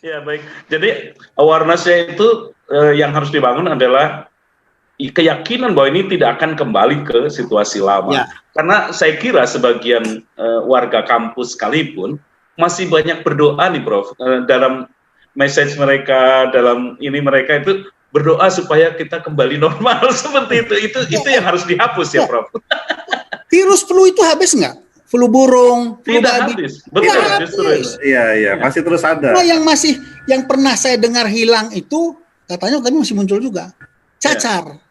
Ya baik. Jadi awareness-nya itu yang harus dibangun adalah keyakinan bahwa ini tidak akan kembali ke situasi lama. Ya. Karena saya kira sebagian warga kampus sekalipun masih banyak berdoa nih Prof. Dalam message mereka, dalam ini mereka itu berdoa supaya kita kembali normal seperti itu. Itu yang harus dihapus ya Prof. Virus flu itu habis nggak? Flu burung, flu Tidak babi. habis. Betul, justru itu. Iya, masih terus ada. Nah, yang pernah saya dengar hilang itu katanya tapi masih muncul juga. Cacar.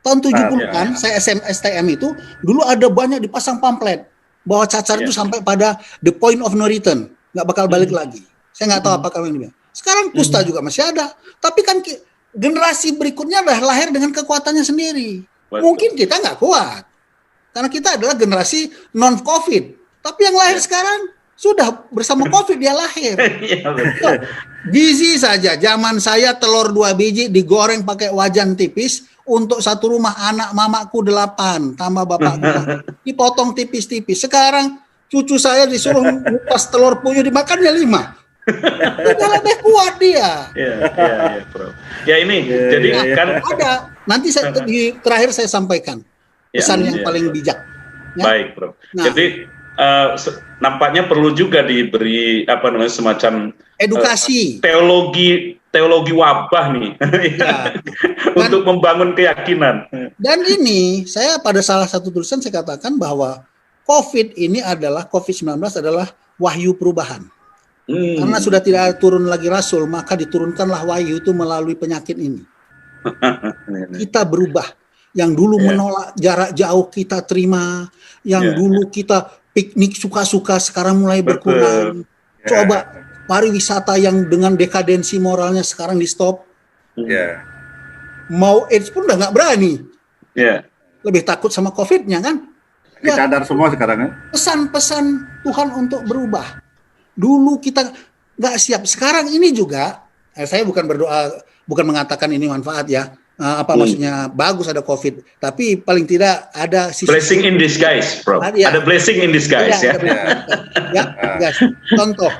Tahun 70-an, saya STM itu dulu ada banyak dipasang pamflet bahwa cacar itu sampai pada the point of no return, nggak bakal balik lagi. Saya nggak tahu apakah ini. Sekarang kusta juga masih ada, tapi kan generasi berikutnya udah lahir dengan kekuatannya sendiri. Betul. Mungkin kita nggak kuat, karena kita adalah generasi non-COVID. Tapi yang lahir sekarang sudah bersama COVID dia lahir. Gizi saja, zaman saya telur 2 biji digoreng pakai wajan tipis. Untuk satu rumah anak mamaku 8 tambah bapakku dipotong tipis-tipis. Sekarang cucu saya disuruh ngupas telur puyuh dimakannya 5. Udah lebih kuat dia. Iya, Prof. Ya ini jadi kan ada. Nanti saya di terakhir saya sampaikan pesan yang paling bijak. Ya? Baik, Prof. Nah, jadi nampaknya perlu juga diberi semacam edukasi, teologi wabah nih untuk membangun keyakinan. Dan ini saya pada salah satu tulisan saya katakan bahwa COVID-19 adalah wahyu perubahan. Karena sudah tidak turun lagi rasul, maka diturunkanlah wahyu itu melalui penyakit ini. Kita berubah. Yang dulu menolak jarak jauh kita terima, yang dulu kita piknik suka-suka sekarang mulai berkurang. Coba pariwisata yang dengan dekadensi moralnya sekarang di stop. Mau AIDS pun udah nggak berani. Lebih takut sama COVID-nya kan? Dicadar semua sekarang kan? Pesan-pesan Tuhan untuk berubah. Dulu kita nggak siap. Sekarang ini juga, saya bukan berdoa, bukan mengatakan ini manfaat ya. Maksudnya bagus ada COVID, tapi paling tidak ada blessing in disguise, Bro. Ada blessing in disguise ya. Guys. Contoh,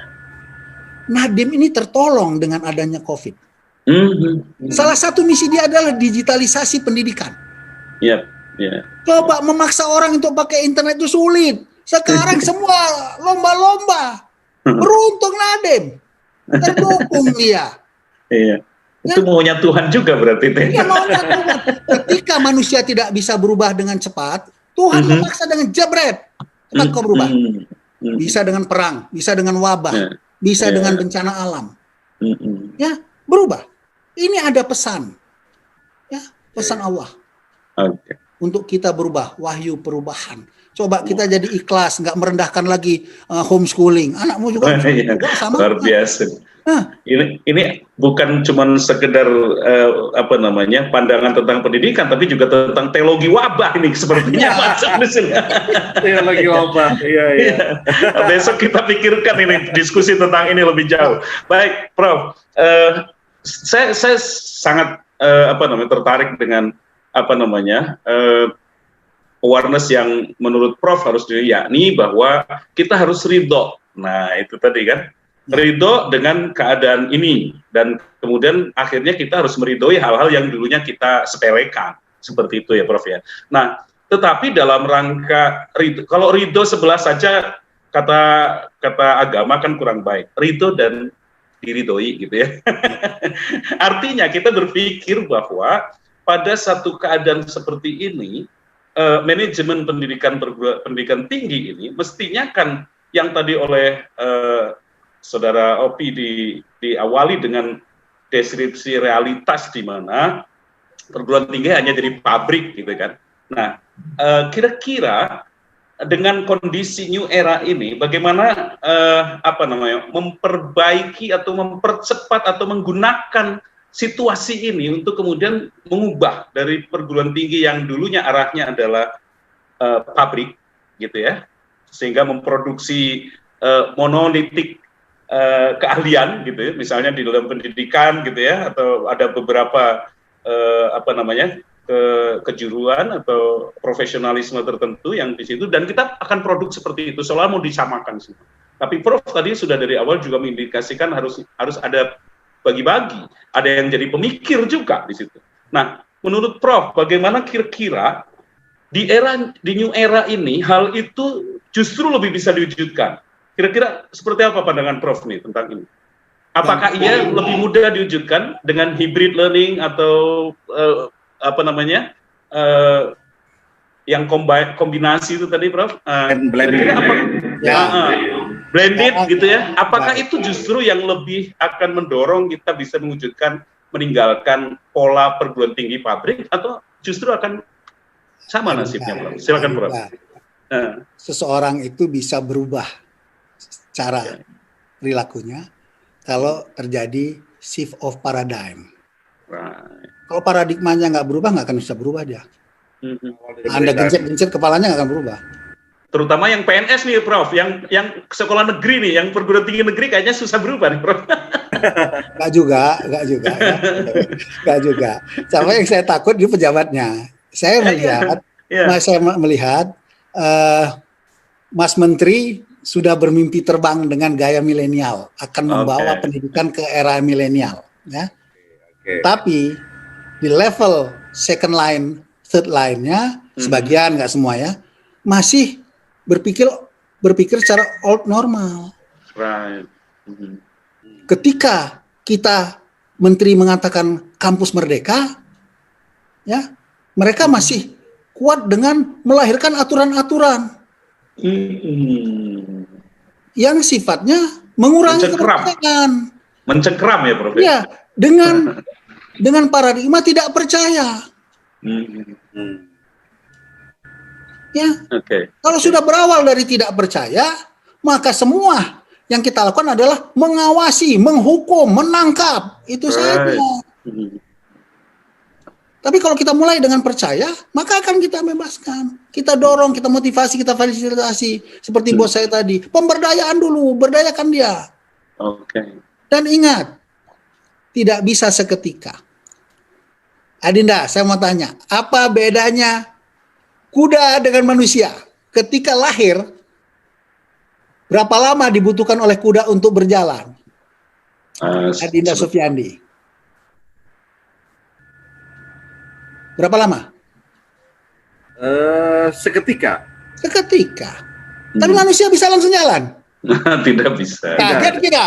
Nadiem ini tertolong dengan adanya COVID. Salah satu misi dia adalah digitalisasi pendidikan. Coba memaksa orang untuk pakai internet itu sulit. Sekarang semua lomba-lomba. Beruntung Nadiem terdukung dia. Itu maunya Tuhan juga berarti. Iya, maunya Tuhan. Ketika manusia tidak bisa berubah dengan cepat, Tuhan memaksa dengan jebret. Cepat kau berubah. Bisa dengan perang, bisa dengan wabah, bisa dengan bencana alam. Ya, berubah. Ini ada pesan. Ya, pesan Allah. Untuk kita berubah, wahyu perubahan. Coba kita jadi ikhlas, nggak merendahkan lagi homeschooling. Anakmu juga sama. Luar biasa. Ini bukan cuma sekedar pandangan tentang pendidikan, tapi juga tentang teologi wabah ini sepertinya masuk di sini. Teologi wabah. Iya. Besok kita pikirkan ini diskusi tentang ini lebih jauh. Baik, Prof. Saya sangat tertarik dengan awareness yang menurut Prof harus yakni bahwa kita harus ridho. Nah, itu tadi kan. Ridho dengan keadaan ini, dan kemudian akhirnya kita harus meridhoi hal-hal yang dulunya kita sepelekan, seperti itu ya Prof ya. Nah, tetapi dalam rangka ridho, kalau ridho sebelah saja kata agama kan kurang baik. Ridho dan diridhoi gitu ya. Artinya kita berpikir bahwa pada satu keadaan seperti ini, manajemen pendidikan tinggi ini mestinya kan yang tadi oleh Saudara Opi diawali dengan deskripsi realitas di mana perguruan tinggi hanya jadi pabrik gitu kan. Nah, kira-kira dengan kondisi new era ini bagaimana memperbaiki atau mempercepat atau menggunakan situasi ini untuk kemudian mengubah dari perguruan tinggi yang dulunya arahnya adalah pabrik gitu ya, sehingga memproduksi monolitik keahlian gitu ya, misalnya di dalam pendidikan gitu ya, atau ada beberapa kejuruan atau profesionalisme tertentu yang di situ, dan kita akan produk seperti itu, selalu mau disamakan semua. Tapi Prof tadi sudah dari awal juga mengindikasikan harus ada bagi-bagi, ada yang jadi pemikir juga di situ. Nah, menurut Prof, bagaimana kira-kira di new era ini hal itu justru lebih bisa diwujudkan? Kira-kira seperti apa pandangan Prof nih tentang ini? Apakah ia lebih mudah diwujudkan dengan hybrid learning atau yang kombinasi itu tadi, Prof? Blended gitu ya. Apakah itu justru yang lebih akan mendorong kita bisa mewujudkan meninggalkan pola perguruan tinggi pabrik, atau justru akan sama nasibnya, Prof? Silakan, Prof. Seseorang itu bisa berubah cara perilakunya kalau terjadi shift of paradigm. Right. Kalau paradigmanya nggak berubah, nggak akan bisa berubah dia. Anda gencet-gencet kepalanya nggak akan berubah. Terutama yang PNS nih, Prof, yang sekolah negeri nih, yang perguruan tinggi negeri kayaknya susah berubah nih, Prof. Nggak juga. Nggak juga. Sama yang saya takut di pejabatnya. Saya melihat Mas Menteri sudah bermimpi terbang dengan gaya milenial, akan membawa pendidikan ke era milenial, ya. Tapi di level second line, third line-nya, sebagian, nggak semua ya, masih berpikir secara old normal. Right. Ketika kita Menteri mengatakan kampus merdeka, ya, mereka masih kuat dengan melahirkan aturan-aturan yang sifatnya mengurangi kepercayaan. Mencengkram ya, Prof. Ya, dengan paradigma tidak percaya. Ya. Kalau sudah berawal dari tidak percaya, maka semua yang kita lakukan adalah mengawasi, menghukum, menangkap. Itu saja. Tapi kalau kita mulai dengan percaya, maka akan kita bebaskan. Kita dorong, kita motivasi, kita fasilitasi. Seperti bos saya tadi. Pemberdayaan dulu, berdayakan dia. Dan ingat, tidak bisa seketika. Adinda, saya mau tanya, apa bedanya kuda dengan manusia? Ketika lahir, berapa lama dibutuhkan oleh kuda untuk berjalan? Adinda Sufyandi. Berapa lama? Seketika. Tapi manusia bisa langsung jalan? Tidak bisa. Kaget kita.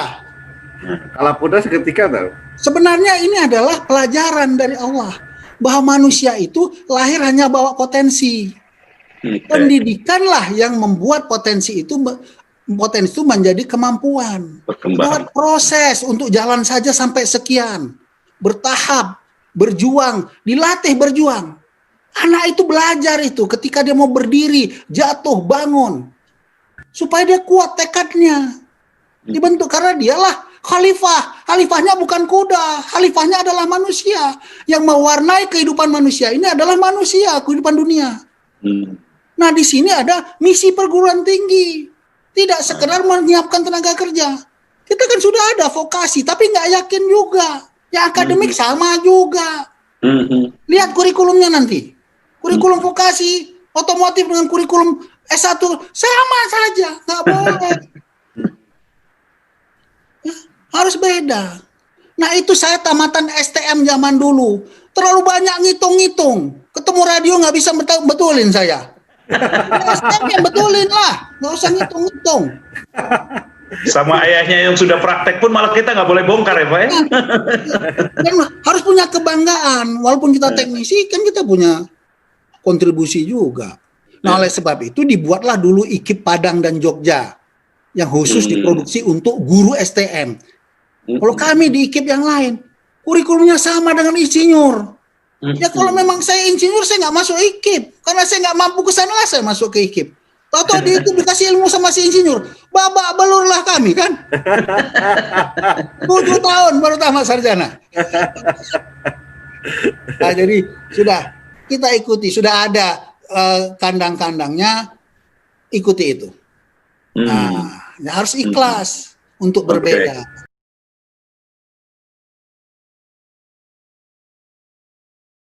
Kalau kuda seketika tahu. Sebenarnya ini adalah pelajaran dari Allah, bahwa manusia itu lahir hanya bawa potensi. Pendidikanlah yang membuat potensi itu menjadi kemampuan. Buat proses untuk jalan saja sampai sekian, bertahap, berjuang, dilatih berjuang. Anak itu belajar itu ketika dia mau berdiri, jatuh, bangun, supaya dia kuat tekadnya. Dibentuk karena dialah khalifah. Khalifahnya bukan kuda, khalifahnya adalah manusia. Yang mewarnai kehidupan manusia ini adalah manusia, kehidupan dunia. Nah, di sini ada misi perguruan tinggi. Tidak sekedar menyiapkan tenaga kerja. Kita kan sudah ada vokasi, tapi nggak yakin juga. Yang akademik sama juga. Lihat kurikulumnya nanti. Kurikulum vokasi, otomotif dengan kurikulum S1 sama saja, nggak boleh. Harus beda. Nah, itu saya tamatan STM zaman dulu. Terlalu banyak ngitung-ngitung. Ketemu radio nggak bisa betulin saya. STM yang betulin lah. Nggak usah ngitung-ngitung. Sama ayahnya yang sudah praktek pun malah kita nggak boleh bongkar ya, Pak. Ya? Dan harus punya kebanggaan. Walaupun kita teknisi, kan kita punya kontribusi juga. Nah, oleh sebab itu dibuatlah dulu IKIP Padang dan Jogja. Yang khusus diproduksi untuk guru STM. Kalau kami di IKIP yang lain, kurikulumnya sama dengan insinyur. Ya kalau memang saya insinyur, saya nggak masuk IKIP. Karena saya nggak mampu ke sana lah saya masuk ke IKIP. Tahu-tahu di IKIP dikasih ilmu sama si insinyur. Babak belurlah kami kan. 7 tahun baru tamat sarjana. Nah, jadi sudah kita ikuti. Sudah ada kandang-kandangnya, ikuti itu. Nah, harus ikhlas untuk berbeda.